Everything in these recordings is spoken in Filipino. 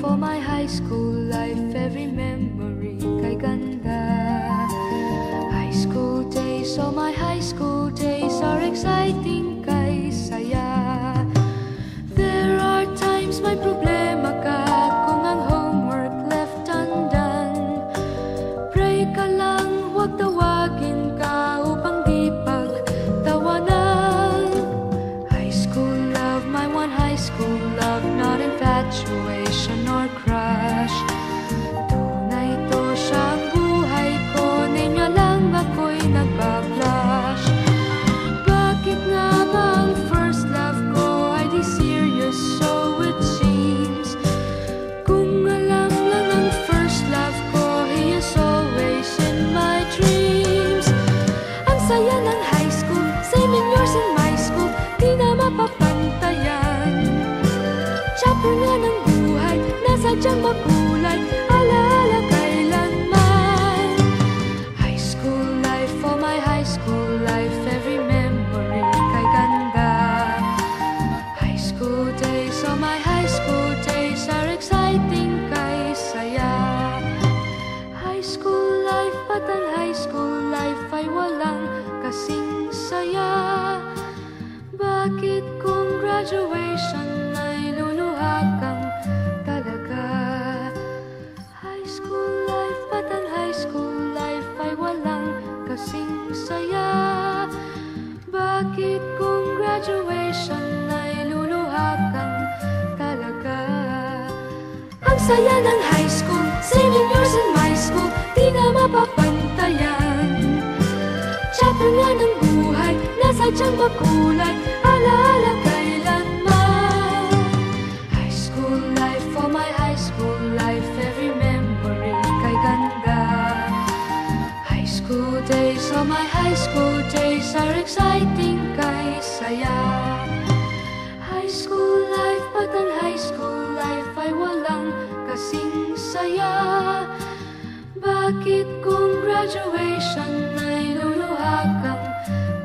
for my high school life, every memory kay ganda. High school days, oh my high school days are exciting kay saya. There are times may problema ka kung ang homework left undone. Pray ka lang, huwag tawagin ka upang di pagtawanan. High school love, my one high school love, not infatuation or crush. Tunay to siyang buhay ko, niya lang ako'y nagbablush. Bakit nga ba ang first love ko ay di serious, so it seems? Kung alam lang ang first love ko, he is always in my dreams. Ang saya ng high school, same in yours in my school, di na mapapantayan. Chapter nga ng buhay, nasadyang makulay, alaala kailanman. High school life, oh my high school life, every memory kay ganda. High school days, oh my high school days are exciting kay saya. High school life, ba't ang high school life ay walang kasing saya? Bakit kung graduation ay luluha kang talaga? High school life, ba't ang high school life ay walang kasing saya? Bakit kung graduation ay luluha kang talaga? Ang saya ng high school, same in yours in my school, di na mapapantayan. Chapter nga ng buhay, nasadyang makulay, alaala kailanman. High school life, oh my high school life, every memory kay ganda. High school days, oh my high school days are exciting kay saya. High school life, ba't ang high school life ay walang kasing saya? Bakit kung graduation ay luluha kang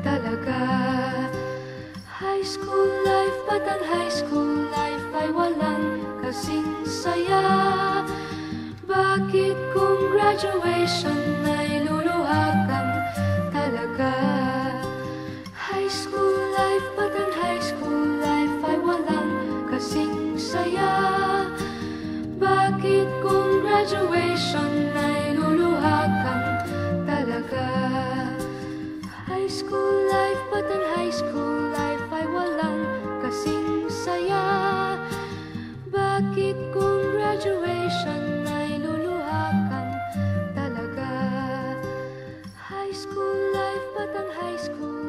talaga? High school life, ba't ang high school life ay walang kasing saya? Bakit kung graduation ay luluha kang talaga? High school life, ba't ang high school life ay walang kasing saya? Bakit kung graduation ay luluha kang talaga? High school life, ba't ang high school life ay walang kasing saya? Bakit kung graduation ay luluha kang talaga? High school life, ba't ang high school